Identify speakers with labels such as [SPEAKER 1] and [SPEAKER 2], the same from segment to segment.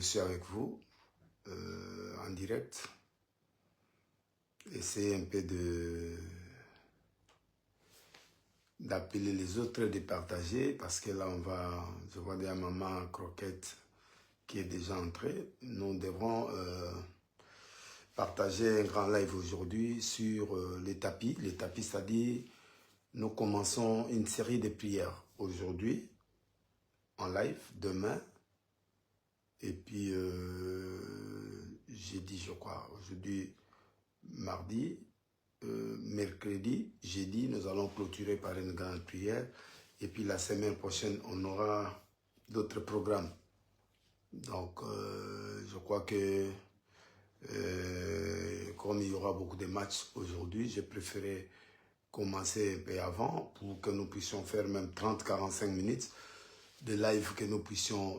[SPEAKER 1] je suis avec vous en direct. Essayez un peu d'appeler les autres, de partager, parce que là, je vois déjà maman Croquette qui est déjà entrée. Nous devrons partager un grand live aujourd'hui sur les tapis. Les tapis, c'est-à-dire, nous commençons une série de prières aujourd'hui, en live, demain, et puis jeudi, je crois, aujourd'hui, mardi, mercredi, jeudi, nous allons clôturer par une grande prière. Et puis la semaine prochaine, on aura d'autres programmes. Donc, je crois que comme il y aura beaucoup de matchs aujourd'hui, j'ai préféré commencer un peu avant pour que nous puissions faire même 30-45 minutes de live, que nous puissions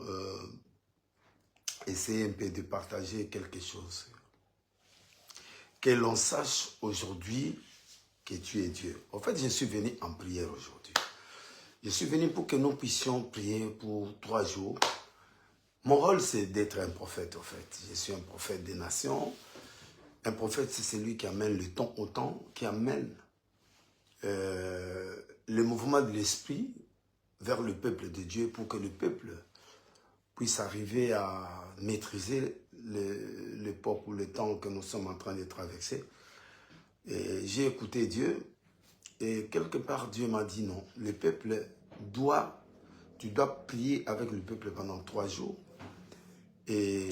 [SPEAKER 1] essayer un peu de partager quelque chose. Que l'on sache aujourd'hui que tu es Dieu. En fait, je suis venu en prière aujourd'hui. Je suis venu pour que nous puissions prier pour 3 jours. Mon rôle, c'est d'être un prophète, en fait. Je suis un prophète des nations. Un prophète, c'est celui qui amène le temps au temps, qui amène le mouvement de l'esprit vers le peuple de Dieu pour que le peuple puisse arriver à maîtriser l'époque ou le temps que nous sommes en train de traverser. J'ai écouté Dieu et quelque part Dieu m'a dit non, le peuple tu dois prier avec le peuple pendant 3 jours et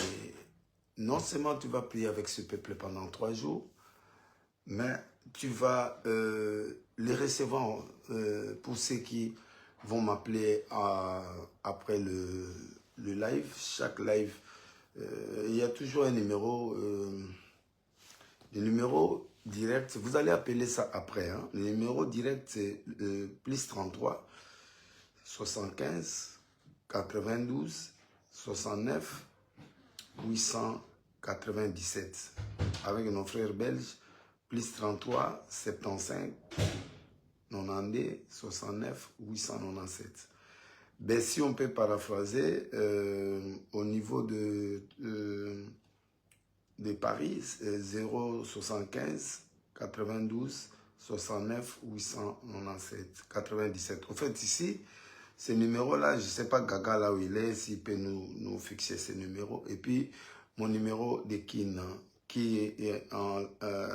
[SPEAKER 1] non seulement tu vas prier avec ce peuple pendant 3 jours, mais tu vas les recevoir pour ceux qui vont m'appeler après le live. Chaque live, il y a toujours un numéro, le numéro direct, vous allez appeler ça après. Hein. Le numéro direct, c'est plus 33 75 92 69 897. Avec nos frères belges, plus 33 75 92 69 897. Ben, si on peut paraphraser, au niveau de Paris, 075 92 69 897 97. En fait, ici, ce numéro-là, je ne sais pas Gaga là où il est, s'il peut nous fixer ce numéro. Et puis, mon numéro de KIN, qui est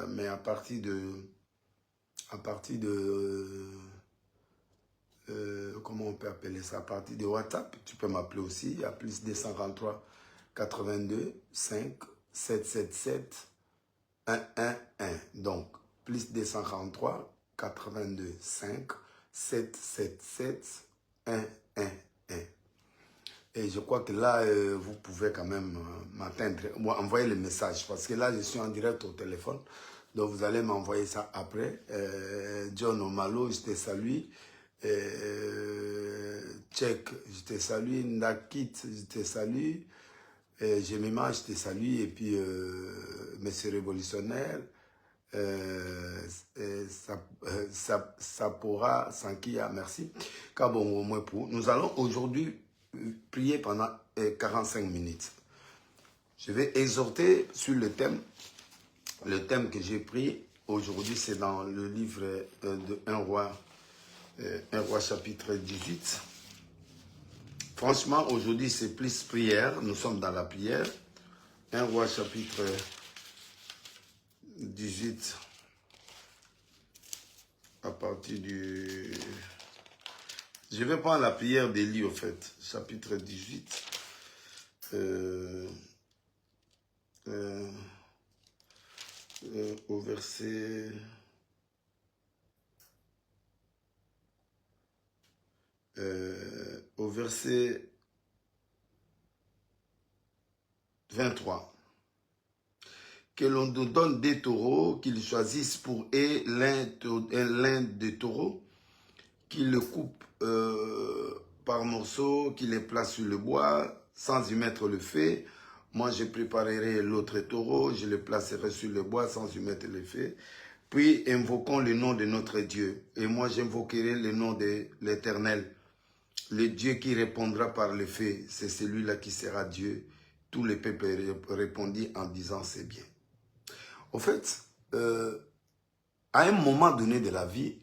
[SPEAKER 1] mais à partir de comment on peut appeler ça, à partir de WhatsApp, tu peux m'appeler aussi, il y a plus 243 82 5 777 111. Donc, plus 243 82 5 777 111. Et je crois que là, vous pouvez quand même m'atteindre, envoyer le message, parce que là, je suis en direct au téléphone. Donc, vous allez m'envoyer ça après. John Omalo, je te salue. Tchèque, je te salue. Ndakit, je te salue. Jemima, je te salue. Et puis, Monsieur Révolutionnaire, Sapora, Sankia, merci. Kabongo, moi pour. Nous allons aujourd'hui prier pendant 45 minutes. Je vais exhorter sur le thème. Le thème que j'ai pris aujourd'hui, c'est dans le livre de 1 roi chapitre 18. Franchement, aujourd'hui, c'est plus prière. Nous sommes dans la prière. 1 roi chapitre 18. À partir du... Je vais prendre la prière d'Élie, au fait. Chapitre 18. Au verset... au verset 23. Que l'on nous donne des taureaux, qu'ils choisissent pour eux l'un des taureaux, qu'ils le coupent par morceaux, qu'ils les placent sur le bois, sans y mettre le feu. Moi, je préparerai l'autre taureau, je le placerai sur le bois, sans y mettre le feu. Puis, invoquons le nom de notre Dieu. Et moi, j'invoquerai le nom de l'Éternel. Le Dieu qui répondra par le feu, c'est celui-là qui sera Dieu Tous les peuples répondirent en disant c'est bien. Au fait, à un moment donné de la vie,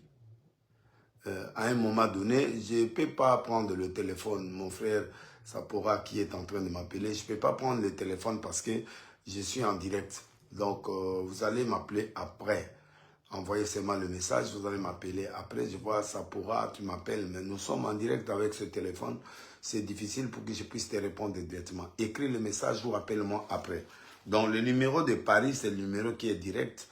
[SPEAKER 1] à un moment donné, je ne peux pas prendre le téléphone. Mon frère Sapora qui est en train de m'appeler, je ne peux pas prendre le téléphone parce que je suis en direct. Donc, vous allez m'appeler après. Envoyez seulement le message, vous allez m'appeler après. Je vois Sapora, tu m'appelles, mais nous sommes en direct avec ce téléphone. C'est difficile pour que je puisse te répondre directement. Écris le message ou appelle-moi après. Donc, le numéro de Paris, c'est le numéro qui est direct.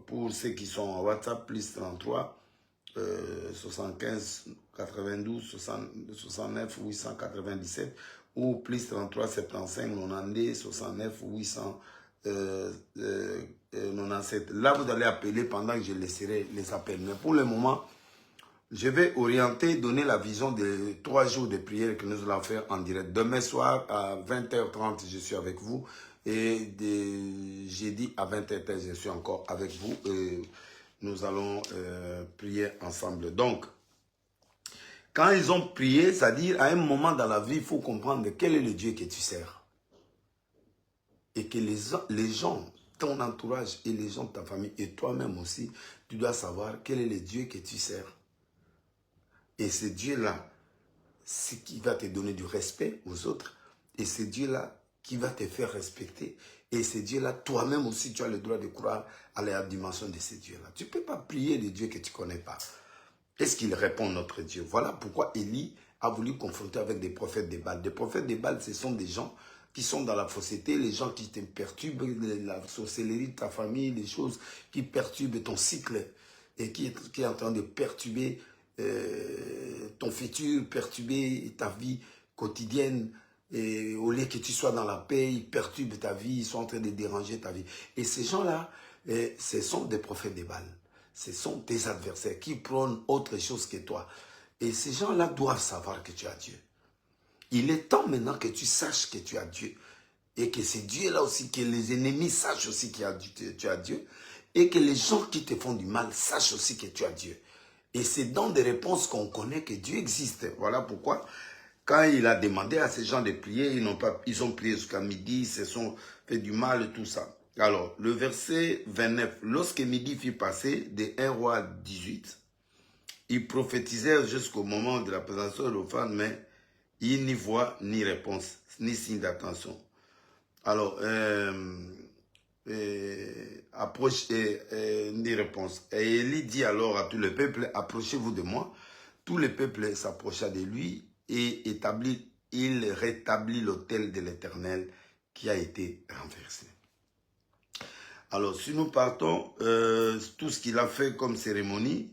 [SPEAKER 1] Pour ceux qui sont en WhatsApp, plus 33 75 92 69 897 ou plus 33 75 92 69 897. Là, vous allez appeler pendant que je laisserai les appels. Mais pour le moment, je vais orienter, donner la vision des 3 jours de prière que nous allons faire en direct. Demain soir à 20h30, je suis avec vous. Et de jeudi à 20h30, je suis encore avec vous. Et nous allons prier ensemble. Donc, quand ils ont prié, c'est-à-dire à un moment dans la vie, il faut comprendre quel est le Dieu que tu sers. Et que les gens, ton entourage et les gens de ta famille et toi-même aussi, tu dois savoir quel est le Dieu que tu sers. Et ce Dieu-là, c'est qui va te donner du respect aux autres. Et ce Dieu-là qui va te faire respecter. Et ce Dieu-là, toi-même aussi, tu as le droit de croire à la dimension de ce Dieu-là. Tu ne peux pas prier des dieux que tu ne connais pas. Est-ce qu'il répond notre Dieu? Voilà pourquoi Élie a voulu confronter avec des prophètes de Baal. Des prophètes de Baal, ce sont des gens qui sont dans la fausseté, les gens qui te perturbent, la sorcellerie de ta famille, les choses qui perturbent ton cycle et qui est en train de perturber ton futur, perturber ta vie quotidienne. Et au lieu que tu sois dans la paix, ils perturbent ta vie, ils sont en train de déranger ta vie. Et ces gens-là, ce sont des prophètes de Baal. Ce sont tes adversaires qui prônent autre chose que toi. Et ces gens-là doivent savoir que tu as Dieu. Il est temps maintenant que tu saches que tu as Dieu. Et que c'est Dieu-là aussi, que les ennemis sachent aussi que tu as Dieu. Et que les gens qui te font du mal sachent aussi que tu as Dieu. Et c'est dans des réponses qu'on connaît que Dieu existe. Voilà pourquoi, quand il a demandé à ces gens de prier, ils ont prié jusqu'à midi, ils se sont fait du mal et tout ça. Alors, le verset 29, lorsque midi fut passé, de 1 roi 18, ils prophétisèrent jusqu'au moment de la présentation de l'offrande, mais ils n'y voient ni réponse, ni signe d'attention. Alors, ni réponse. Et Élie dit alors à tout le peuple, approchez-vous de moi. Tout le peuple s'approcha de lui et il rétablit l'autel de l'Éternel qui a été renversé. Alors, si nous partons, tout ce qu'il a fait comme cérémonie,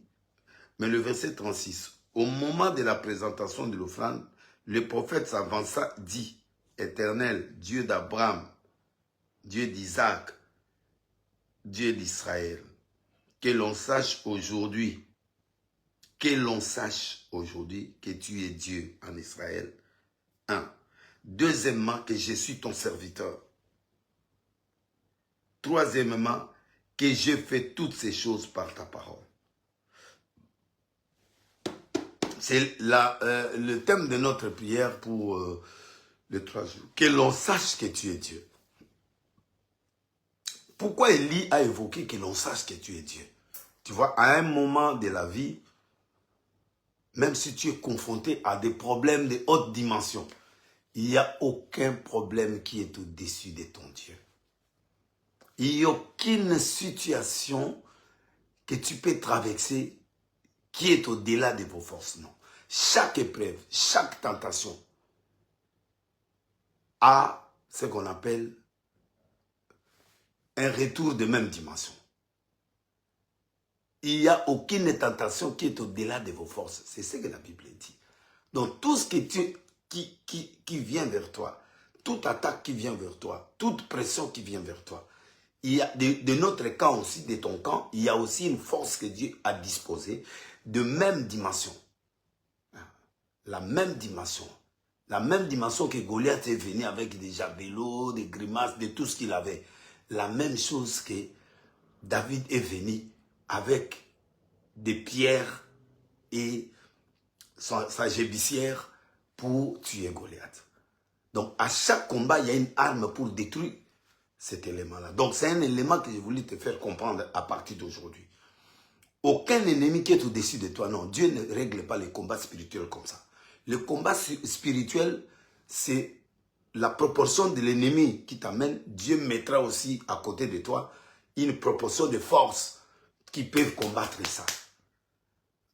[SPEAKER 1] mais le verset 36, au moment de la présentation de l'offrande, le prophète s'avança, dit, Éternel, Dieu d'Abraham, Dieu d'Isaac, Dieu d'Israël, que l'on sache aujourd'hui, que tu es Dieu en Israël. 1. Deuxièmement, que je suis ton serviteur. Troisièmement, que j'ai fait toutes ces choses par ta parole. C'est le thème de notre prière pour les 3 jours. Que l'on sache que tu es Dieu. Pourquoi Élie a évoqué que l'on sache que tu es Dieu? Tu vois, à un moment de la vie, même si tu es confronté à des problèmes de haute dimension, il n'y a aucun problème qui est au-dessus de ton Dieu. Il n'y a aucune situation que tu peux traverser qui est au-delà de vos forces. Non. Chaque épreuve, chaque tentation a ce qu'on appelle un retour de même dimension. Il n'y a aucune tentation qui est au-delà de vos forces. C'est ce que la Bible dit. Donc tout ce qui vient vers toi, toute attaque qui vient vers toi, toute pression qui vient vers toi, il y a de notre camp aussi, de ton camp, il y a aussi une force que Dieu a disposée de même dimension. La même dimension. La même dimension que Goliath est venu avec des javelots, des grimaces, de tout ce qu'il avait. La même chose que David est venu avec des pierres et sa gébissière pour tuer Goliath. Donc, à chaque combat, il y a une arme pour détruire cet élément-là. Donc, c'est un élément que je voulais te faire comprendre à partir d'aujourd'hui. Aucun ennemi qui est au-dessus de toi, non. Dieu ne règle pas les combats spirituels comme ça. Le combat spirituel, c'est la proportion de l'ennemi qui t'amène. Dieu mettra aussi à côté de toi une proportion de force qui peuvent combattre ça.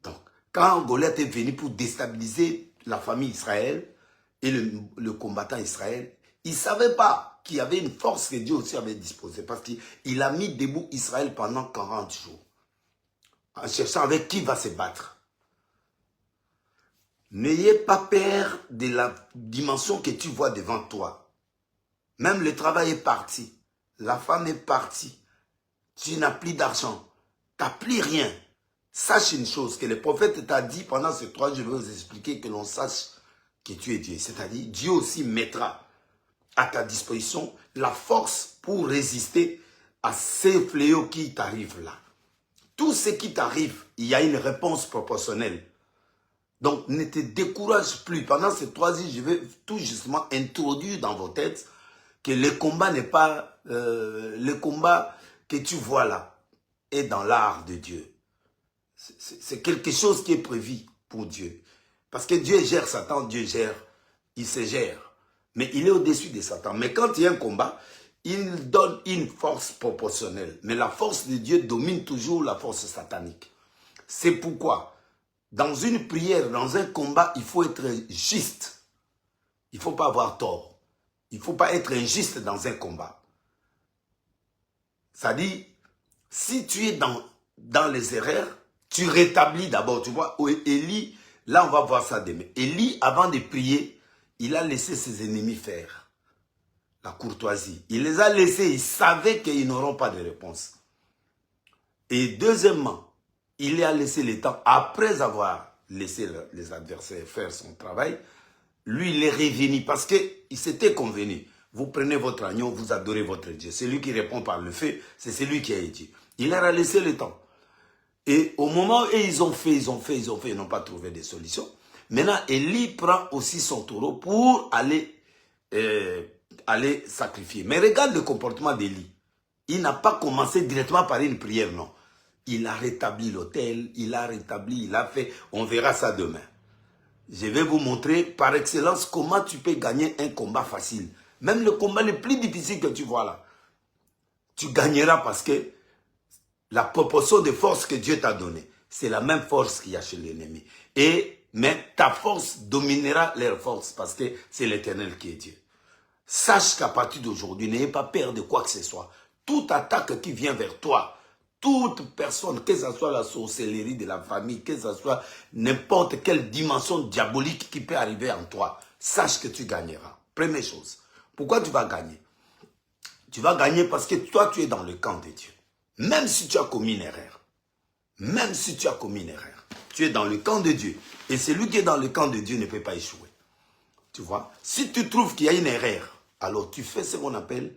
[SPEAKER 1] Donc, quand Goliath est venu pour déstabiliser la famille Israël et le combattant Israël, il ne savait pas qu'il y avait une force que Dieu aussi avait disposée parce qu'il a mis debout Israël pendant 40 jours en cherchant avec qui va se battre. N'ayez pas peur de la dimension que tu vois devant toi. Même le travail est parti, la femme est partie, tu n'as plus d'argent, tu n'as plus rien. Sache une chose, que le prophète t'a dit pendant ces 3 jours, je vais vous expliquer que l'on sache que tu es Dieu. C'est-à-dire, Dieu aussi mettra à ta disposition la force pour résister à ces fléaux qui t'arrivent là. Tout ce qui t'arrive, il y a une réponse proportionnelle. Donc, ne te décourage plus. Pendant ces 3 jours, je vais tout justement introduire dans vos têtes que le combat n'est pas... le combat que tu vois là est dans l'art de Dieu. C'est quelque chose qui est prévu pour Dieu. Parce que Dieu gère Satan, Dieu gère, il se gère. Mais il est au-dessus de Satan. Mais quand il y a un combat, il donne une force proportionnelle. Mais la force de Dieu domine toujours la force satanique. C'est pourquoi, dans une prière, dans un combat, il faut être juste. Il ne faut pas avoir tort. Il ne faut pas être injuste dans un combat. C'est-à-dire, si tu es dans les erreurs, tu rétablis d'abord. Tu vois, Élie, là on va voir ça demain. Élie, avant de prier, il a laissé ses ennemis faire la courtoisie. Il les a laissés, il savait qu'ils n'auront pas de réponse. Et deuxièmement, il a laissé le temps, après avoir laissé les adversaires faire son travail, lui il est revenu parce qu'il s'était convenu. Vous prenez votre agneau, vous adorez votre Dieu. Celui qui répond par le feu, c'est celui qui a Dieu. Il leur a laissé le temps. Et au moment où ils ont fait, ils n'ont pas trouvé de solution. Maintenant, Élie prend aussi son taureau pour aller sacrifier. Mais regarde le comportement d'Élie. Il n'a pas commencé directement par une prière, non. Il a rétabli l'autel, il a fait, on verra ça demain. Je vais vous montrer par excellence comment tu peux gagner un combat facile. Même le combat le plus difficile que tu vois là. Tu gagneras parce que la proportion de force que Dieu t'a donnée, c'est la même force qu'il y a chez l'ennemi. Mais ta force dominera leur force parce que c'est l'Éternel qui est Dieu. Sache qu'à partir d'aujourd'hui, n'ayez pas peur de quoi que ce soit. Toute attaque qui vient vers toi, toute personne, que ce soit la sorcellerie de la famille, que ce soit n'importe quelle dimension diabolique qui peut arriver en toi, sache que tu gagneras. Première chose. Pourquoi tu vas gagner? Tu vas gagner parce que toi, tu es dans le camp de Dieu. Même si tu as commis une erreur. Même si tu as commis une erreur. Tu es dans le camp de Dieu. Et celui qui est dans le camp de Dieu ne peut pas échouer. Tu vois? Si tu trouves qu'il y a une erreur, alors tu fais ce qu'on appelle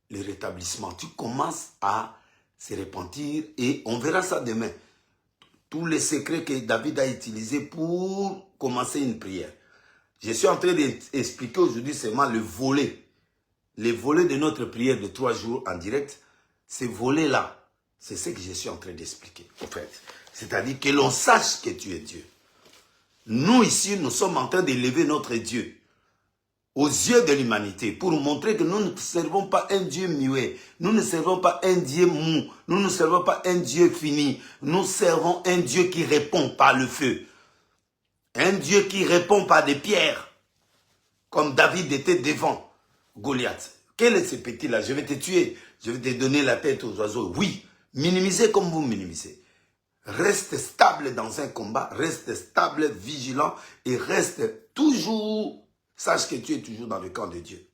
[SPEAKER 1] le rétablissement. Tu commences à se repentir et on verra ça demain. Tous les secrets que David a utilisés pour commencer une prière. Je suis en train d'expliquer aujourd'hui seulement le volet. Le volet de notre prière de 3 jours en direct. Ce volet-là, c'est ce que je suis en train d'expliquer, en fait. C'est-à-dire que l'on sache que tu es Dieu. Nous, ici, nous sommes en train d'élever notre Dieu aux yeux de l'humanité pour montrer que nous ne servons pas un Dieu muet. Nous ne servons pas un Dieu mou. Nous ne servons pas un Dieu fini. Nous servons un Dieu qui répond par le feu. Un Dieu qui répond par des pierres. Comme David était devant Goliath. Quel est ce petit-là? Je vais te tuer. Je vais te donner la tête aux oiseaux. Oui, minimisez comme vous minimisez. Reste stable dans un combat, reste stable, vigilant et reste toujours, sache que tu es toujours dans le camp de Dieu.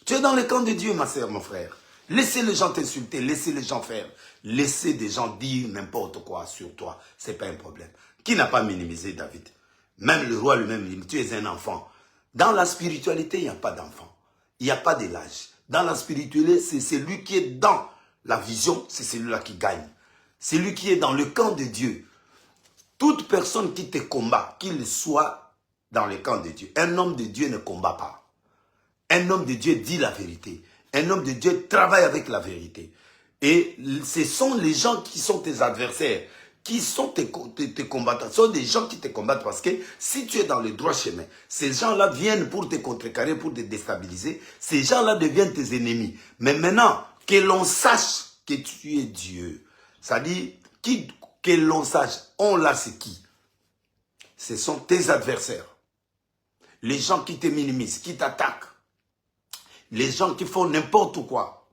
[SPEAKER 1] Tu es dans le camp de Dieu, ma sœur, mon frère. Laissez les gens t'insulter, laissez les gens faire, laissez des gens dire n'importe quoi sur toi. Ce n'est pas un problème. Qui n'a pas minimisé David? Même le roi lui-même, tu es un enfant. Dans la spiritualité, il n'y a pas d'enfant. Il n'y a pas de l'âge. Dans la spiritualité, c'est celui qui est dans la vision, c'est celui-là qui gagne. Celui qui est dans le camp de Dieu. Toute personne qui te combat, qu'il soit dans le camp de Dieu. Un homme de Dieu ne combat pas. Un homme de Dieu dit la vérité. Un homme de Dieu travaille avec la vérité. Et ce sont les gens qui sont tes adversaires, qui sont tes combattants. Ce sont des gens qui te combattent parce que si tu es dans le droit chemin, ces gens-là viennent pour te contrecarrer, pour te déstabiliser. Ces gens-là deviennent tes ennemis. Mais maintenant, que l'on sache que tu es Dieu. C'est-à-dire, que l'on sache, on l'a, c'est qui? Ce sont tes adversaires. Les gens qui te minimisent, qui t'attaquent. Les gens qui font n'importe quoi.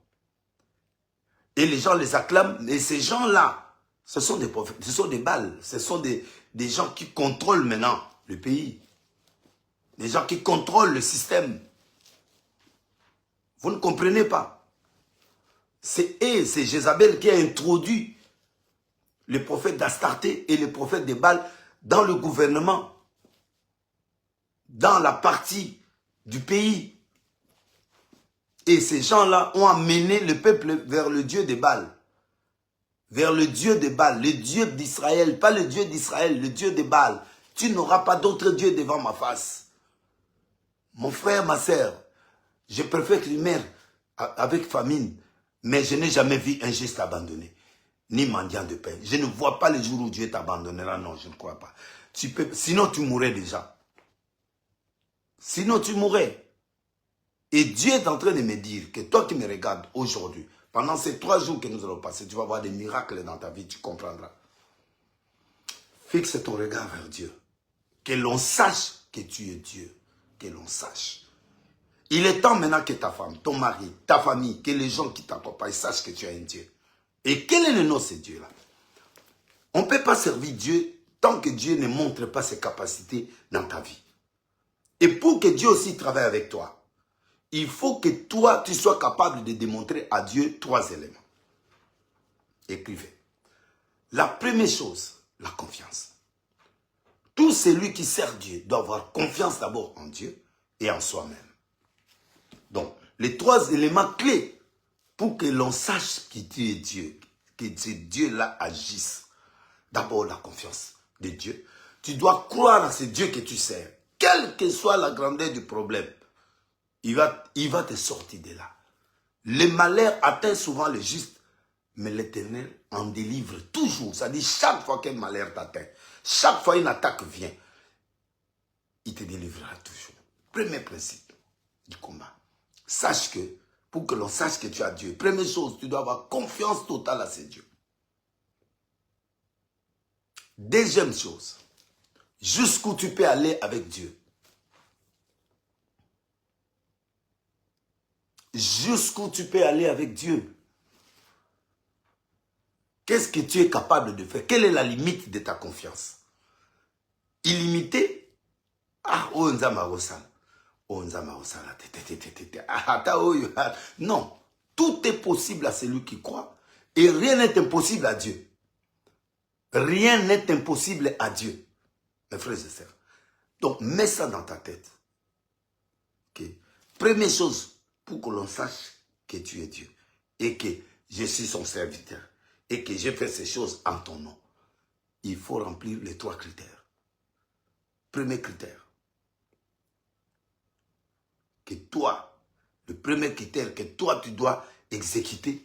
[SPEAKER 1] Et les gens les acclament. Et ces gens-là, ce sont des prophètes, ce sont des Baals. Ce sont des gens qui contrôlent maintenant le pays. Des gens qui contrôlent le système. Vous ne comprenez pas. C'est Jézabel qui a introduit les prophètes d'Astarté et les prophètes de Baal dans le gouvernement, dans la partie du pays. Et ces gens-là ont amené le peuple vers le Dieu de Baal. Vers le Dieu de Baal, le Dieu d'Israël, pas le Dieu d'Israël, le Dieu de Baal. Tu n'auras pas d'autre Dieu devant ma face. Mon frère, ma sœur, je préfère que tu meurs avec famine, mais je n'ai jamais vu un geste abandonné, ni mendiant de pain. Je ne vois pas le jour où Dieu t'abandonnera, non, je ne crois pas. Sinon tu mourrais déjà. Sinon tu mourrais. Et Dieu est en train de me dire que toi qui me regardes aujourd'hui, pendant ces 3 jours que nous allons passer, tu vas voir des miracles dans ta vie, tu comprendras. Fixe ton regard vers Dieu. Que l'on sache que tu es Dieu. Que l'on sache. Il est temps maintenant que ta femme, ton mari, ta famille, que les gens qui t'accompagnent sachent que tu es un Dieu. Et quel est le nom de ce Dieu-là? On ne peut pas servir Dieu tant que Dieu ne montre pas ses capacités dans ta vie. Et pour que Dieu aussi travaille avec toi, il faut que toi, tu sois capable de démontrer à Dieu 3 éléments. Écrivez. La première chose, la confiance. Tout celui qui sert Dieu doit avoir confiance d'abord en Dieu et en soi-même. Donc, les 3 éléments clés pour que l'on sache que tu es Dieu, que ce Dieu-là agisse. D'abord, la confiance de Dieu. Tu dois croire à ce Dieu que tu sers, quelle que soit la grandeur du problème. Il va te sortir de là. Le malheur atteint souvent le juste, mais l'Éternel en délivre toujours. C'est-à-dire, chaque fois qu'un malheur t'atteint, chaque fois une attaque vient, il te délivrera toujours. Premier principe du combat. Sache que, pour que l'on sache que tu as Dieu, première chose, tu dois avoir confiance totale à ce Dieu. Deuxième chose, jusqu'où tu peux aller avec Dieu. Jusqu'où tu peux aller avec Dieu. Qu'est-ce que tu es capable de faire? Quelle est la limite de ta confiance? Illimité? Ah, oh, nzama osala. Oh, nzama osala. Non. Tout est possible à celui qui croit. Et rien n'est impossible à Dieu. Rien n'est impossible à Dieu. Mes frères et sœurs. Donc, mets ça dans ta tête. Okay. Première chose, pour que l'on sache que tu es Dieu et que je suis son serviteur et que j'ai fait ces choses en ton nom, il faut remplir les 3 critères. Premier critère, que toi, le premier critère que toi tu dois exécuter,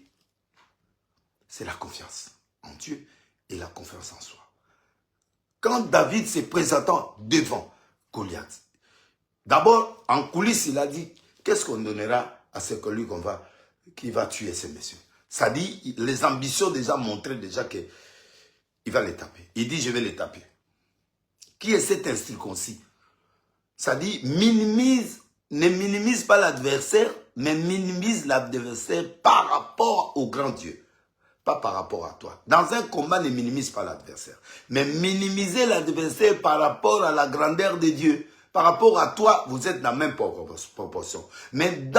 [SPEAKER 1] c'est la confiance en Dieu et la confiance en soi. Quand David se présentant devant Goliath, d'abord en coulisses il a dit, qu'est-ce qu'on donnera à ce que lui qui va tuer ce monsieur? Ça dit, les ambitions déjà montraient déjà qu'il va les taper. Il dit, je vais les taper. Qui est cet incirconcis? Ça dit, ne minimise pas l'adversaire, mais minimise l'adversaire par rapport au grand Dieu. Pas par rapport à toi. Dans un combat, ne minimise pas l'adversaire. Mais minimiser l'adversaire par rapport à la grandeur de Dieu. Par rapport à toi, vous êtes dans la même proportion. Mais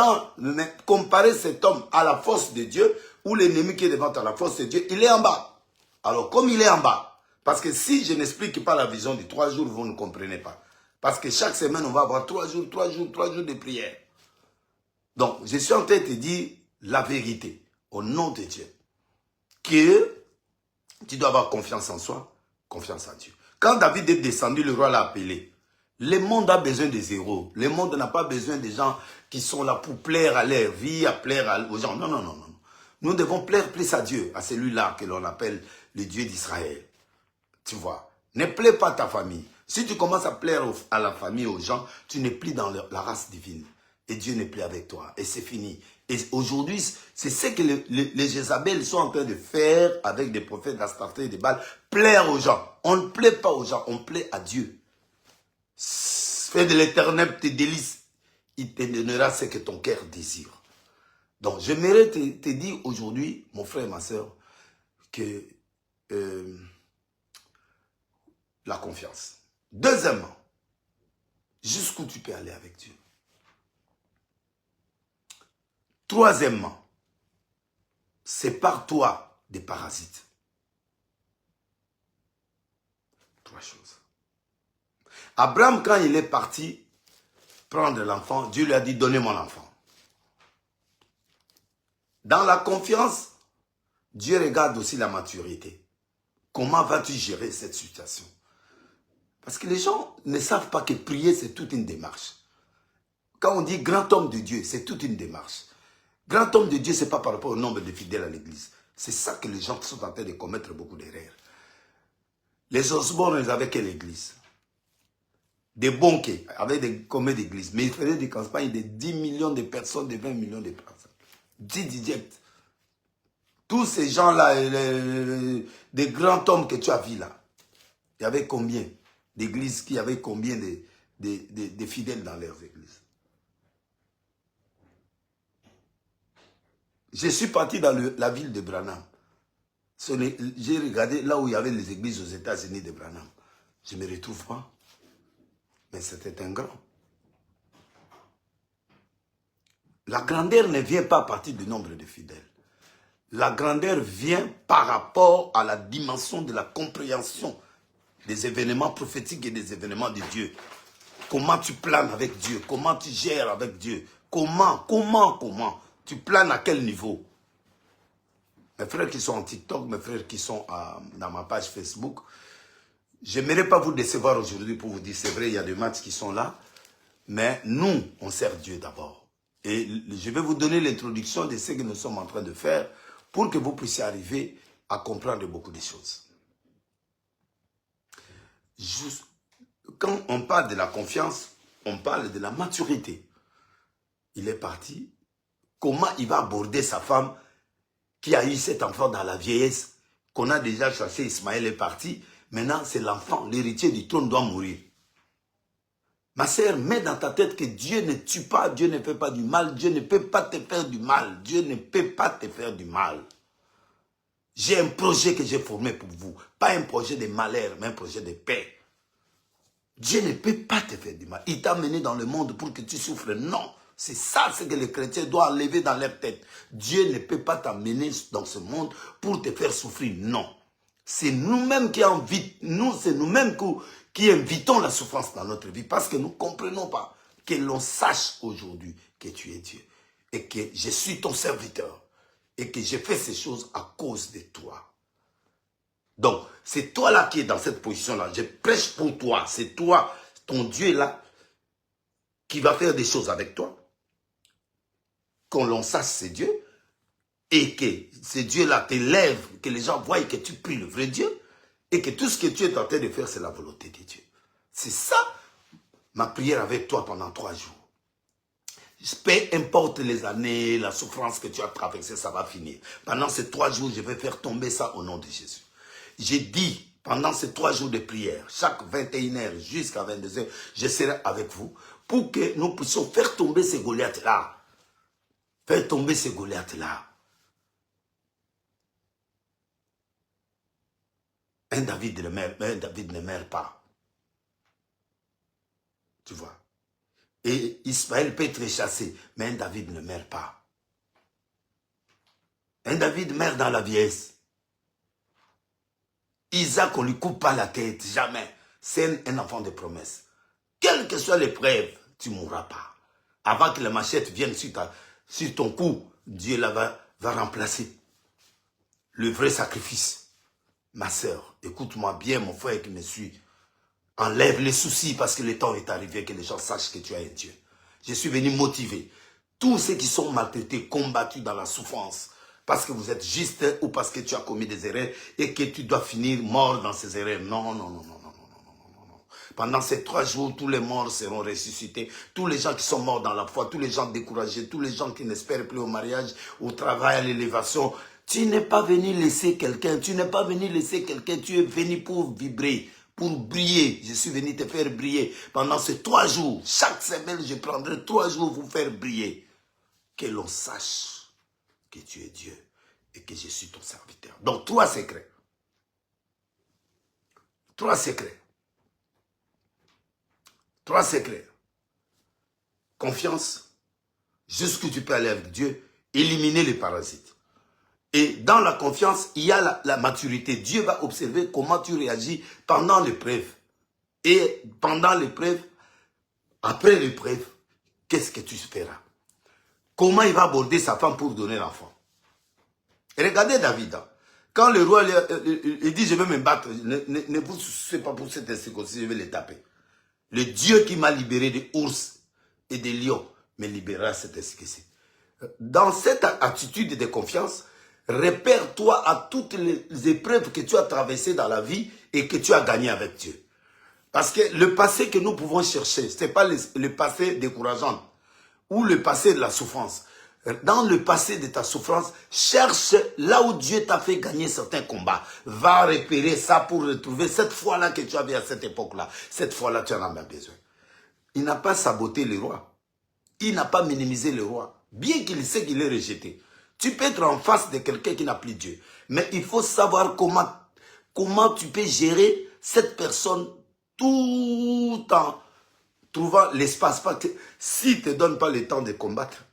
[SPEAKER 1] comparer cet homme à la force de Dieu, ou l'ennemi qui est devant toi, la force de Dieu, il est en bas. Alors, comme il est en bas, parce que si je n'explique pas la vision de 3 jours, vous ne comprenez pas. Parce que chaque semaine, on va avoir 3 jours de prière. Donc, je suis en train de te dire la vérité, au nom de Dieu. Que tu dois avoir confiance en soi, confiance en Dieu. Quand David est descendu, le roi l'a appelé. Le monde a besoin des héros. Le monde n'a pas besoin des gens qui sont là pour plaire à leur vie, à plaire aux gens. Non, non, non, non. Nous devons plaire plus à Dieu, à celui-là que l'on appelle le Dieu d'Israël. Tu vois. Ne plaît pas ta famille. Si tu commences à plaire à la famille, aux gens, tu n'es plus dans la race divine. Et Dieu n'est plus avec toi. Et c'est fini. Et aujourd'hui, c'est ce que les Jézabel sont en train de faire avec des prophètes d'Astarté et de Baal. Plaire aux gens. On ne plaît pas aux gens, on plaît à Dieu. Fais de l'éternel tes délices. Il te donnera ce que ton cœur désire. Donc, j'aimerais te dire aujourd'hui, mon frère et ma soeur, que la confiance. Deuxièmement, jusqu'où tu peux aller avec Dieu. Troisièmement, sépare-toi des parasites. Trois choses. Abraham, quand il est parti prendre l'enfant, Dieu lui a dit, donnez mon enfant. Dans la confiance, Dieu regarde aussi la maturité. Comment vas-tu gérer cette situation? Parce que les gens ne savent pas que prier, c'est toute une démarche. Quand on dit grand homme de Dieu, c'est toute une démarche. Grand homme de Dieu, ce n'est pas par rapport au nombre de fidèles à l'église. C'est ça que les gens sont en train de commettre beaucoup d'erreurs. Les Osborne, ils avaient quelle église? Des banquiers avec combien d'églises? Mais ils faisaient des campagnes de 10 millions de personnes, de 20 millions de personnes. 10 directs. Tous ces gens-là, des grands hommes que tu as vus là, il y avait combien d'églises, qui avaient combien de fidèles dans leurs églises? Je suis parti dans la ville de Branham. J'ai regardé là où il y avait les églises aux États-Unis de Branham. Je ne me retrouve pas. Mais c'était un grand. La grandeur ne vient pas à partir du nombre de fidèles. La grandeur vient par rapport à la dimension de la compréhension des événements prophétiques et des événements de Dieu. Comment tu planes avec Dieu? Comment tu gères avec Dieu? Comment? Tu planes à quel niveau? Mes frères qui sont en TikTok, mes frères qui sont dans ma page Facebook, je n'aimerais pas vous décevoir aujourd'hui pour vous dire, c'est vrai, il y a des matchs qui sont là, mais nous, on sert Dieu d'abord. Et je vais vous donner l'introduction de ce que nous sommes en train de faire pour que vous puissiez arriver à comprendre beaucoup de choses. Quand on parle de la confiance, on parle de la maturité. Il est parti. Comment il va aborder sa femme qui a eu cet enfant dans la vieillesse, qu'on a déjà chassé, Ismaël est parti. Maintenant, c'est l'enfant, l'héritier du trône doit mourir. Ma sœur, mets dans ta tête que Dieu ne tue pas, Dieu ne fait pas du mal, Dieu ne peut pas te faire du mal, Dieu ne peut pas te faire du mal. J'ai un projet que j'ai formé pour vous, pas un projet de malheur, mais un projet de paix. Dieu ne peut pas te faire du mal. Il t'a mené dans le monde pour que tu souffres. Non, c'est ça ce que les chrétiens doivent enlever dans leur tête. Dieu ne peut pas t'amener dans ce monde pour te faire souffrir. Non. C'est nous-mêmes qui qui invitons la souffrance dans notre vie parce que nous ne comprenons pas que l'on sache aujourd'hui que tu es Dieu et que je suis ton serviteur et que j'ai fait ces choses à cause de toi. Donc, c'est toi là qui es dans cette position-là. Je prêche pour toi. C'est toi, ton Dieu là, qui va faire des choses avec toi. Qu'on l'on sache c'est Dieu. Et que ce Dieu-là t'élève, que les gens voient que tu pries le vrai Dieu. Et que tout ce que tu es en train de faire, c'est la volonté de Dieu. C'est ça, ma prière avec toi pendant 3 jours. Peu importe les années, la souffrance que tu as traversée, ça va finir. Pendant ces 3 jours, je vais faire tomber ça au nom de Jésus. J'ai dit, pendant ces 3 jours de prière, chaque 21h jusqu'à 22h, je serai avec vous pour que nous puissions faire tomber ces Goliaths-là. Faire tomber ces Goliaths-là. Un David ne meurt pas. Tu vois. Et Ismaël peut être chassé, mais un David ne meurt pas. Un David meurt dans la vieillesse. Isaac, on ne lui coupe pas la tête, jamais. C'est un enfant de promesse. Quelle que soit l'épreuve, tu ne mourras pas. Avant que la machette vienne sur ton cou, Dieu là va remplacer le vrai sacrifice. Ma sœur, écoute-moi bien, mon frère qui me suit. Enlève les soucis parce que le temps est arrivé que les gens sachent que tu es un Dieu. Je suis venu motiver tous ceux qui sont maltraités, combattus dans la souffrance, parce que vous êtes juste ou parce que tu as commis des erreurs et que tu dois finir mort dans ces erreurs. Non, non, non, non, non, non, non, non, non. Pendant ces 3 jours, tous les morts seront ressuscités. Tous les gens qui sont morts dans la foi, tous les gens découragés, tous les gens qui n'espèrent plus au mariage, au travail, à l'élévation. Tu n'es pas venu laisser quelqu'un, tu n'es pas venu laisser quelqu'un, tu es venu pour vibrer, pour briller. Je suis venu te faire briller. Pendant ces 3 jours, chaque semaine, je prendrai 3 jours pour vous faire briller. Que l'on sache que tu es Dieu et que je suis ton serviteur. Donc, 3 secrets. 3 secrets. 3 secrets. Confiance, jusqu'où tu peux aller avec Dieu, éliminer les parasites. Et dans la confiance, il y a la maturité. Dieu va observer comment tu réagis pendant l'épreuve. Et pendant l'épreuve, après l'épreuve, qu'est-ce que tu feras? Comment il va aborder sa femme pour donner l'enfant? Regardez David. Quand le roi il dit, je vais me battre, ne vous souciez pas pour cette circonstance, je vais les taper. Le Dieu qui m'a libéré des ours et des lions me libérera cette circonstance. Dans cette attitude de confiance, repère-toi à toutes les épreuves que tu as traversées dans la vie et que tu as gagnées avec Dieu. Parce que le passé que nous pouvons chercher, ce n'est pas le passé décourageant ou le passé de la souffrance. Dans le passé de ta souffrance, cherche là où Dieu t'a fait gagner certains combats. Va repérer ça pour retrouver cette foi-là que tu avais à cette époque-là. Cette foi-là, tu en as bien besoin. Il n'a pas saboté le roi. Il n'a pas minimisé le roi. Bien qu'il sait qu'il est rejeté. Tu peux être en face de quelqu'un qui n'a plus Dieu. Mais il faut savoir comment tu peux gérer cette personne tout en trouvant l'espace. S'il ne te donne pas le temps de combattre,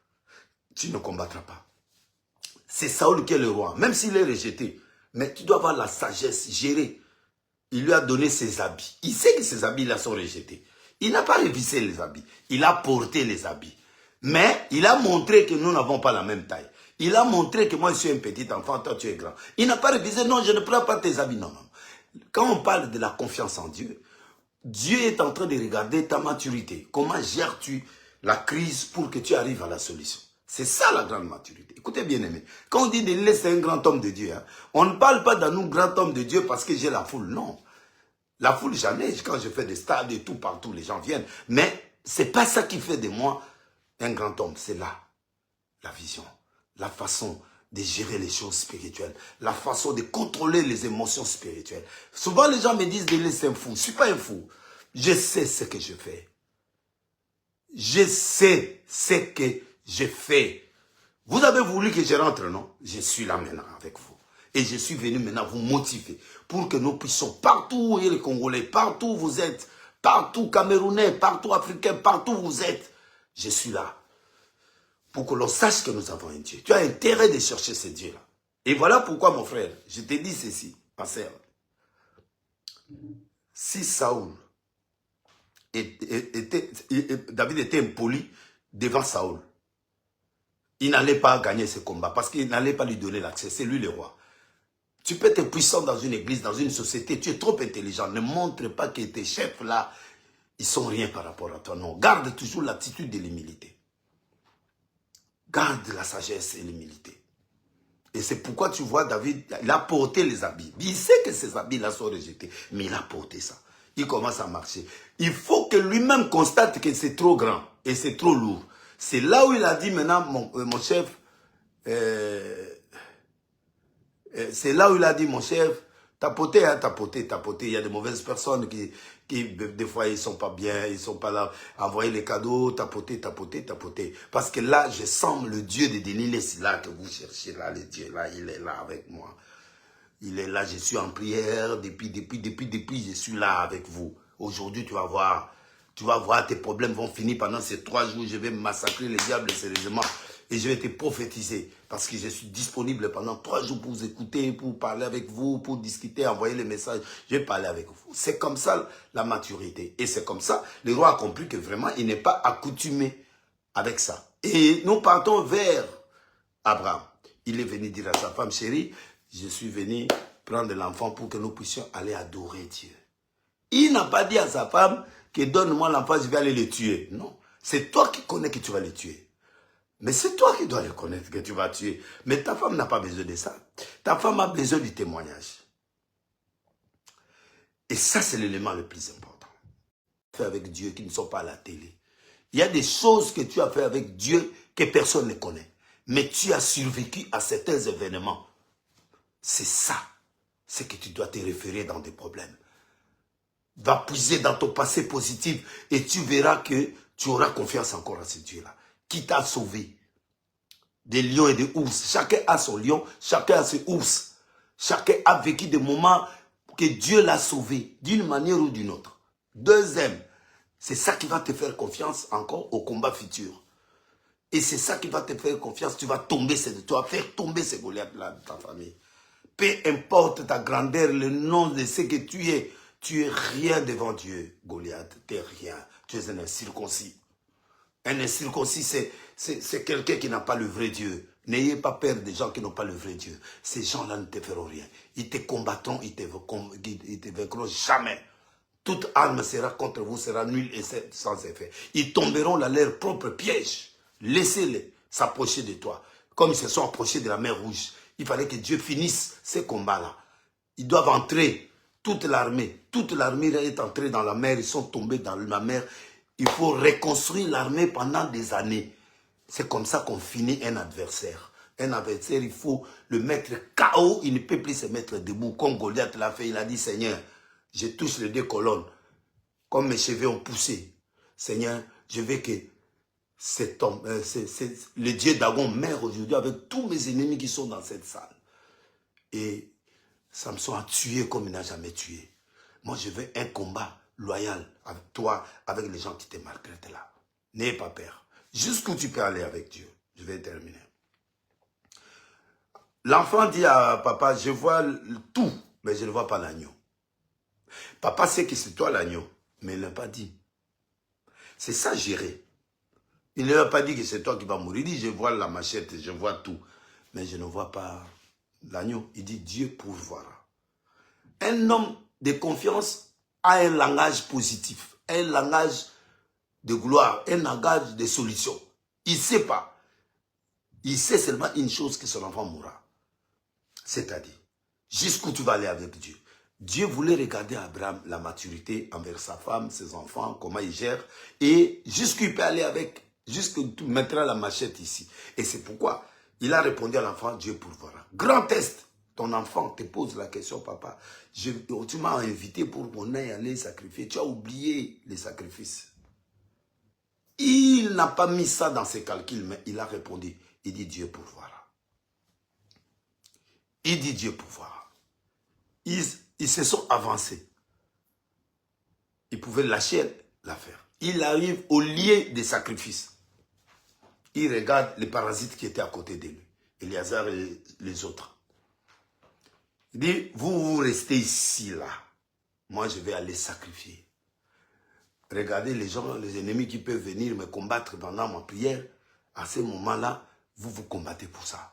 [SPEAKER 1] tu ne combattras pas. C'est Saoul qui est le roi, même s'il est rejeté. Mais tu dois avoir la sagesse, gérer. Il lui a donné ses habits. Il sait que ses habits là sont rejetés. Il n'a pas révisé les habits. Il a porté les habits. Mais il a montré que nous n'avons pas la même taille. Il a montré que moi je suis un petit enfant, toi tu es grand. Il n'a pas révisé, non, je ne prends pas tes habits. Non, non. Quand on parle de la confiance en Dieu, Dieu est en train de regarder ta maturité. Comment gères-tu la crise pour que tu arrives à la solution? C'est ça la grande maturité. Écoutez bien aimé, quand on dit de laisser un grand homme de Dieu, hein, on ne parle pas d'un grand homme de Dieu parce que j'ai la foule, non. La foule jamais, quand je fais des stades et tout, partout les gens viennent. Mais c'est pas ça qui fait de moi un grand homme, c'est là, la vision, la façon de gérer les choses spirituelles, la façon de contrôler les émotions spirituelles. Souvent les gens me disent de laisser un fou, je ne suis pas un fou, je sais ce que je fais. Je sais ce que je fais. Vous avez voulu que je rentre, non? Je suis là maintenant avec vous. Et je suis venu maintenant vous motiver pour que nous puissions, partout où les Congolais, partout où vous êtes, partout Camerounais, partout Africains, partout où vous êtes, je suis là. Pour que l'on sache que nous avons un Dieu. Tu as intérêt de chercher ce Dieu-là. Et voilà pourquoi, mon frère, je te dis ceci, ma sœur. Si Saoul David était impoli devant Saoul, il n'allait pas gagner ce combat parce qu'il n'allait pas lui donner l'accès. C'est lui le roi. Tu peux être puissant dans une église, dans une société. Tu es trop intelligent. Ne montre pas que tes chefs là, ils sont rien par rapport à toi. Non, garde toujours l'attitude de l'humilité. Garde la sagesse et l'humilité. Et c'est pourquoi tu vois David, il a porté les habits. Il sait que ces habits-là sont rejetés, mais il a porté ça. Il commence à marcher. Il faut que lui-même constate que c'est trop grand et c'est trop lourd. C'est là où il a dit maintenant, mon chef, c'est là où il a dit, mon chef, tapoter, hein, tapoter. Il y a de mauvaises personnes qui des fois, ils ne sont pas bien, ils ne sont pas là. Envoyer les cadeaux, tapoter. Parce que là, je sens le Dieu de Denis, c'est là que vous cherchez, là, le Dieu, là, il est là avec moi. Il est là, je suis en prière, depuis, je suis là avec vous. Aujourd'hui, tu vas voir, tes problèmes vont finir pendant ces 3 jours, je vais massacrer les diables sérieusement. Et je vais te prophétiser, parce que je suis disponible pendant 3 jours pour vous écouter, pour parler avec vous, pour discuter, envoyer les messages. Je vais parler avec vous. C'est comme ça la maturité. Et c'est comme ça, le roi a compris que vraiment, il n'est pas accoutumé avec ça. Et nous partons vers Abraham. Il est venu dire à sa femme, chérie, je suis venu prendre l'enfant pour que nous puissions aller adorer Dieu. Il n'a pas dit à sa femme que donne-moi l'enfant, je vais aller le tuer. Non, c'est toi qui connais que tu vas le tuer. Mais c'est toi qui dois reconnaître que tu vas tuer. Mais ta femme n'a pas besoin de ça. Ta femme a besoin du témoignage. Et ça, c'est l'élément le plus important. Fait avec Dieu qui ne sont pas à la télé. Il y a des choses que tu as fait avec Dieu que personne ne connaît. Mais tu as survécu à certains événements. C'est ça. C'est que tu dois te référer dans des problèmes. Va puiser dans ton passé positif et tu verras que tu auras confiance encore à ce Dieu-là. Qui t'a sauvé des lions et des ours. Chacun a son lion, chacun a ses ours. Chacun a vécu des moments que Dieu l'a sauvé d'une manière ou d'une autre. Deuxième, c'est ça qui va te faire confiance encore au combat futur. Et c'est ça qui va te faire confiance. Tu vas faire tomber ces Goliaths-là de ta famille. Peu importe ta grandeur, le nom de ce que tu es rien devant Dieu, Goliath. Tu n'es rien. Tu es un incirconcis. Un incirconcis, c'est quelqu'un qui n'a pas le vrai Dieu. N'ayez pas peur des gens qui n'ont pas le vrai Dieu. Ces gens-là ne te feront rien. Ils te combattront, ils te vaincront jamais. Toute arme sera contre vous, sera nulle et sans effet. Ils tomberont dans leur propre piège. Laissez-les s'approcher de toi. Comme ils se sont approchés de la mer Rouge. Il fallait que Dieu finisse ces combats-là. Ils doivent entrer. Toute l'armée est entrée dans la mer. Ils sont tombés dans la mer. Il faut reconstruire l'armée pendant des années. C'est comme ça qu'on finit un adversaire. Un adversaire, il faut le mettre KO. Il ne peut plus se mettre debout. Comme Goliath l'a fait, il a dit, Seigneur, je touche les 2 colonnes. Comme mes cheveux ont poussé. Seigneur, je veux que le Dieu Dagon meurt aujourd'hui avec tous mes ennemis qui sont dans cette salle. Et Samson a tué comme il n'a jamais tué. Moi, je veux un combat loyal avec toi, avec les gens qui te maltraitent là. N'ayez pas peur. Jusqu'où tu peux aller avec Dieu. Je vais terminer. L'enfant dit à papa, je vois tout, mais je ne vois pas l'agneau. Papa sait que c'est toi l'agneau, mais il ne l'a pas dit. C'est ça gérer. Il ne lui a pas dit que c'est toi qui vas mourir. Il dit, je vois la machette, je vois tout, mais je ne vois pas l'agneau. Il dit, Dieu pourvoira. Un homme de confiance a un langage positif, un langage de gloire, un langage de solution. Il ne sait pas. Il sait seulement une chose, que son enfant mourra. C'est-à-dire, jusqu'où tu vas aller avec Dieu. Dieu voulait regarder Abraham, la maturité envers sa femme, ses enfants, comment il gère, et jusqu'où il peut aller avec, jusqu'où tu mettras la machette ici. Et c'est pourquoi il a répondu à l'enfant, Dieu pourvoira. Grand test, ton enfant te pose la question, papa, tu m'as invité pour qu'on aille aller sacrifier, tu as oublié les sacrifices. Il n'a pas mis ça dans ses calculs, mais il a répondu, il dit Dieu pourvoira. Il dit Dieu pourvoira. Ils se sont avancés. Ils pouvaient lâcher l'affaire. Il arrive au lieu des sacrifices. Il regarde les parasites qui étaient à côté de lui. Éléazar et les autres. Il dit, vous restez ici, là. Moi, je vais aller sacrifier. Regardez les gens, les ennemis qui peuvent venir me combattre pendant ma prière. À ce moment-là, vous vous combattez pour ça.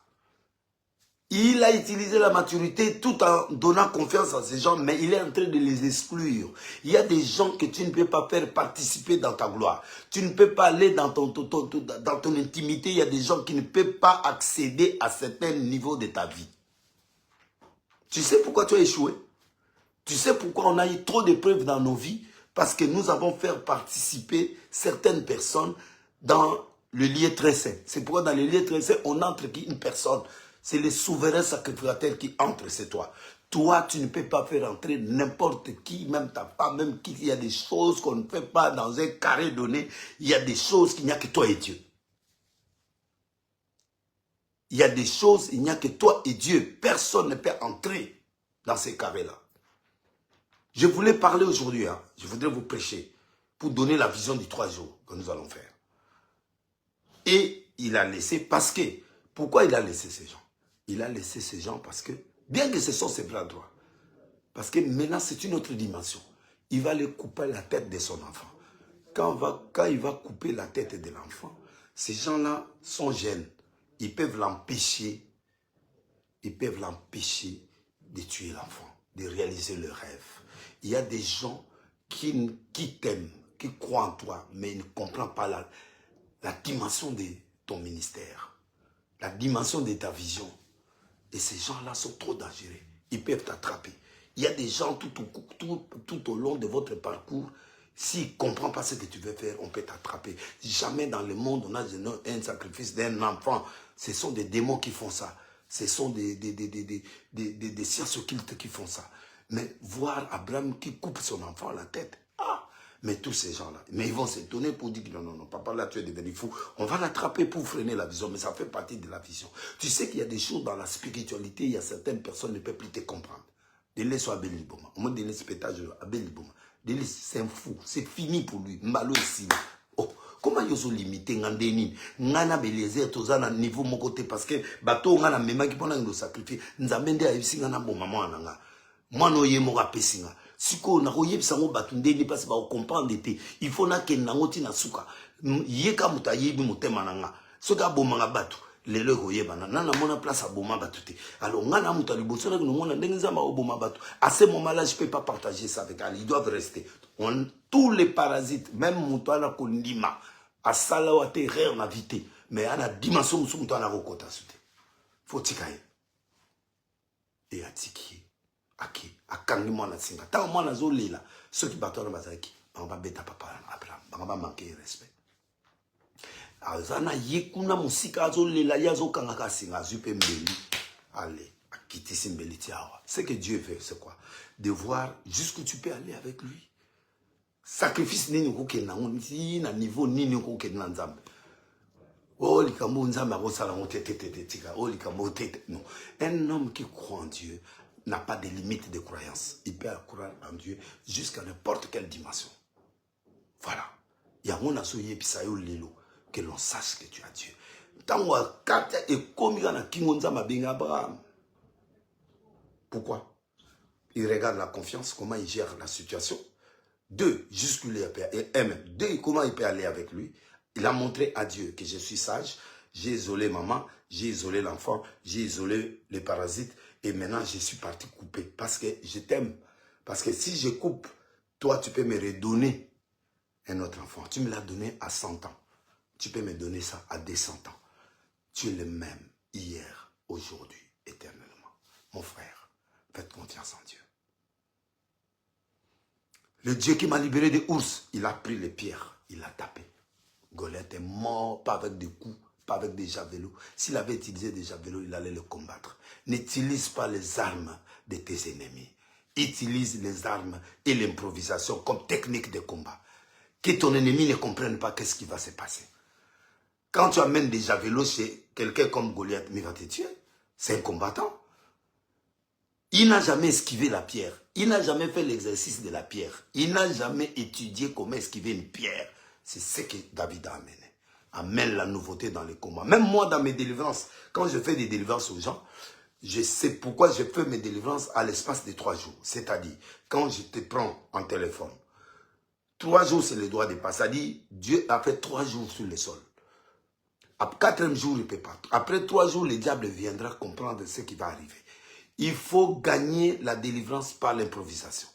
[SPEAKER 1] Il a utilisé la maturité tout en donnant confiance à ces gens, mais il est en train de les exclure. Il y a des gens que tu ne peux pas faire participer dans ta gloire. Tu ne peux pas aller dans ton intimité. Il y a des gens qui ne peuvent pas accéder à certains niveaux de ta vie. Tu sais pourquoi tu as échoué? Tu sais pourquoi on a eu trop d'épreuves dans nos vies? Parce que nous avons fait participer certaines personnes dans le lieu très saint. C'est pourquoi dans le lieu très saint, on entre une personne. C'est le souverain sacrificateur qui entre, c'est toi. Toi, tu ne peux pas faire entrer n'importe qui, même ta femme, même qui. Il y a des choses qu'on ne fait pas dans un carré donné. Il y a des choses qu'il n'y a que toi et Dieu. Il y a des choses, il n'y a que toi et Dieu. Personne ne peut entrer dans ces carrés-là. Je voulais parler aujourd'hui, je voudrais vous prêcher pour donner la vision du 3 jours que nous allons faire. Et il a laissé, parce que, pourquoi il a laissé ces gens? Il a laissé ces gens parce que, bien que ce sont ses bras droits, parce que maintenant c'est une autre dimension. Il va lui couper la tête de son enfant. Quand il va couper la tête de l'enfant, ces gens-là sont jeunes. Ils peuvent l'empêcher de tuer l'enfant, de réaliser le rêve. Il y a des gens qui t'aime, qui croit en toi, mais ne comprend pas la dimension de ton ministère, la dimension de ta vision. Et ces gens-là sont trop dangereux. Ils peuvent t'attraper. Il y a des gens tout au long de votre parcours, s'ils ne comprennent pas ce que tu veux faire, on peut t'attraper. Jamais dans le monde, on a un sacrifice d'un enfant. Ce sont des démons qui font ça. Ce sont des sciences occultes qui font ça. Mais voir Abraham qui coupe son enfant à la tête, mais tous ces gens-là, mais ils vont s'étonner pour dire que non, papa, là, tu es devenu fou. On va l'attraper pour freiner la vision, mais ça fait partie de la vision. Tu sais qu'il y a des choses dans la spiritualité, il y a certaines personnes qui ne peuvent plus te comprendre. Délai soit Abel Liboma. Au moins, Délai, c'est pétage Abel Liboma. Délai, c'est un fou. C'est fini pour lui. Malo ici. Oh, comment ils sont limités? Ngandeni. Ngana Bélézer, tous à niveau mon côté, parce que bateau, ngana même qui pendant nous sacrifier. Nzamende a eu si ngana bon maman nanga. Moi, no ye mo rapesinga. Siko na koyeb sango batundeni parce ba comprendre te. Il faut na ken nango tina suka. Yeka muta yebi mutema nanga. Soka bomanga batu. Lelo koyeba na nana mona place à boma batu te. Alors ngana muta liboso na ngona ndenza ma oboma batu. À ce moment-là, je peux pas partager ça avec elle. Ils doivent rester. Tous les parasites, même muta na kondima, à salawa te rare na vité. Mais à la dimension muta na rokota sute. Faut tikaye. Et atiki. Aki, akangi mwana singa. Tant mwana zo lila, ceux qui battent dans bazaki, on va bêta papa Abraham, on va manquer respect. Azana yekuna musika zo lila yazo kangaka singa zupe mbeli. Allez, akiti simbeli tiawa. Ce que Dieu veut, c'est quoi? De voir jusqu'où tu peux aller avec lui. Sacrifice nini ko kenango ni na niveau nini ko kenanzambe. Oh likambo nzamba ko sala mo tete tika. Oh likambo tete. Non, un homme qui croit en Dieu n'a pas de limite de croyance. Il peut croire en Dieu jusqu'à n'importe quelle dimension. Voilà. Il y a un asoye pisayo lelo que l'on sache que tu as Dieu. Tant kata et comme il y a un kingonza mabenga Abraham. Pourquoi? Il regarde la confiance, comment il gère la situation. Deux, jusqu'où il peut aller. Deux, comment il peut aller avec lui. Il a montré à Dieu que je suis sage. J'ai isolé maman, j'ai isolé l'enfant, j'ai isolé les parasites. Et maintenant, je suis parti couper parce que je t'aime. Parce que si je coupe, toi, tu peux me redonner un autre enfant. Tu me l'as donné à 100 ans. Tu peux me donner ça à 200 ans. Tu es le même hier, aujourd'hui, éternellement. Mon frère, faites confiance en Dieu. Le Dieu qui m'a libéré des ours, il a pris les pierres, il a tapé. Goliath est mort, pas avec des coups, pas avec des javelots. S'il avait utilisé des javelots, il allait le combattre. N'utilise pas les armes de tes ennemis. Utilise les armes et l'improvisation comme technique de combat. Que ton ennemi ne comprenne pas qu'est-ce qui va se passer. Quand tu amènes des javelots chez quelqu'un comme Goliath, mais il va te tuer. C'est un combattant. Il n'a jamais esquivé la pierre. Il n'a jamais fait l'exercice de la pierre. Il n'a jamais étudié comment esquiver une pierre. C'est ce que David a amené. Amène la nouveauté dans les combats. Même moi, dans mes délivrances, quand je fais des délivrances aux gens, je sais pourquoi je fais mes délivrances à l'espace de 3 jours. C'est-à-dire, quand je te prends en téléphone, 3 jours, c'est le droit de passe. C'est-à-dire, Dieu a fait 3 jours sur le sol. Après 4e jour, il ne peut pas. Après 3 jours, le diable viendra comprendre ce qui va arriver. Il faut gagner la délivrance par l'improvisation.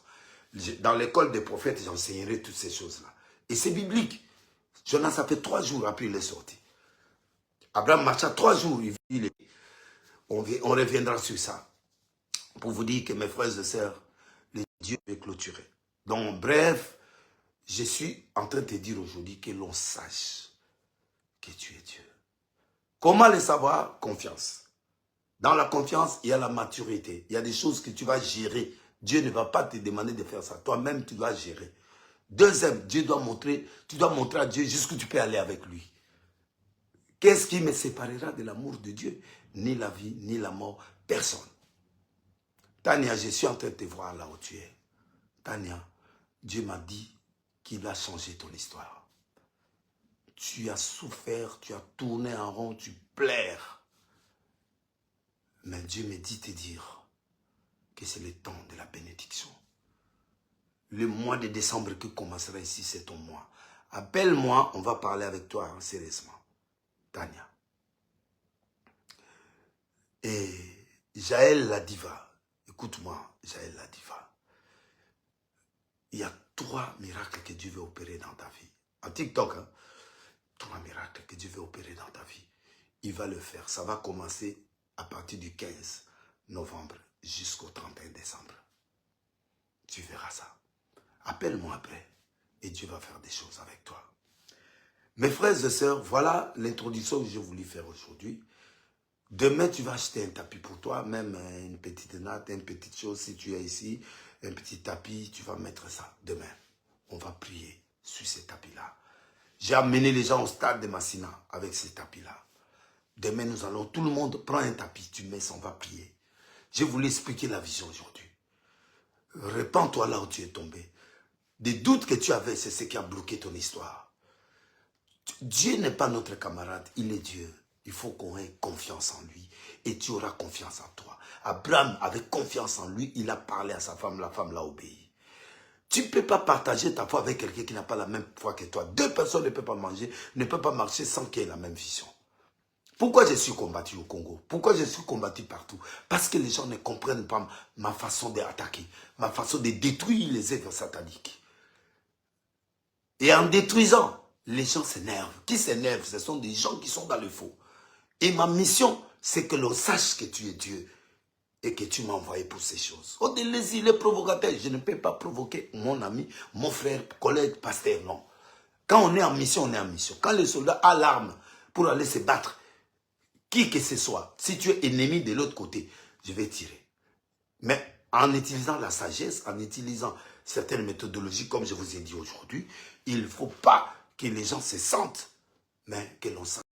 [SPEAKER 1] Dans l'école des prophètes, j'enseignerai toutes ces choses-là. Et c'est biblique. Jonas a fait 3 jours après il est sorti. Abraham marcha 3 jours. On reviendra sur ça. Pour vous dire que mes frères et sœurs, le Dieu est clôturé. Donc bref, je suis en train de te dire aujourd'hui que l'on sache que tu es Dieu. Comment le savoir? Confiance. Dans la confiance, il y a la maturité. Il y a des choses que tu vas gérer. Dieu ne va pas te demander de faire ça. Toi-même, tu dois gérer. Deuxième, tu dois montrer à Dieu jusqu'où tu peux aller avec lui. Qu'est-ce qui me séparera de l'amour de Dieu? Ni la vie, ni la mort, personne. Tania, je suis en train de te voir là où tu es. Tania, Dieu m'a dit qu'il a changé ton histoire. Tu as souffert, tu as tourné en rond, tu pleures. Mais Dieu me dit te dire que c'est le temps de la bénédiction. Le mois de décembre qui commencera ici, c'est ton mois. Appelle-moi, on va parler avec toi hein, sérieusement. Tania. Et Jaël la diva, écoute-moi, Jaël la diva. Il y a 3 miracles que Dieu veut opérer dans ta vie. En TikTok, hein, 3 miracles que Dieu veut opérer dans ta vie. Il va le faire. Ça va commencer à partir du 15 novembre jusqu'au 31 décembre. Tu verras ça. Appelle-moi après et Dieu va faire des choses avec toi. Mes frères et sœurs, voilà l'introduction que j'ai voulu faire aujourd'hui. Demain, tu vas acheter un tapis pour toi, même une petite natte, une petite chose. Si tu es ici, un petit tapis, tu vas mettre ça. Demain, on va prier sur ces tapis-là. J'ai amené les gens au stade de Massina avec ces tapis-là. Demain, nous allons, tout le monde prend un tapis, tu mets ça, on va prier. Je voulais expliquer la vision aujourd'hui. Répands-toi là où tu es tombé. Des doutes que tu avais, c'est ce qui a bloqué ton histoire. Dieu n'est pas notre camarade, il est Dieu. Il faut qu'on ait confiance en lui et tu auras confiance en toi. Abraham avait confiance en lui, il a parlé à sa femme, la femme l'a obéi. Tu ne peux pas partager ta foi avec quelqu'un qui n'a pas la même foi que toi. 2 personnes ne peuvent pas manger, ne peuvent pas marcher sans qu'il y ait la même vision. Pourquoi je suis combattu au Congo? Pourquoi je suis combattu partout? Parce que les gens ne comprennent pas ma façon d'attaquer, ma façon de détruire les œuvres sataniques. Et en détruisant, les gens s'énervent. Qui s'énervent? Ce sont des gens qui sont dans le faux. Et ma mission, c'est que l'on sache que tu es Dieu et que tu m'as envoyé pour ces choses. Oh, il est provocateur. Je ne peux pas provoquer mon ami, mon frère, collègue, pasteur, non. Quand on est en mission, on est en mission. Quand le soldat a l'arme pour aller se battre, qui que ce soit, si tu es ennemi de l'autre côté, je vais tirer. Mais en utilisant la sagesse, en utilisant certaines méthodologies, comme je vous ai dit aujourd'hui, il ne faut pas que les gens se sentent, mais que l'on sente.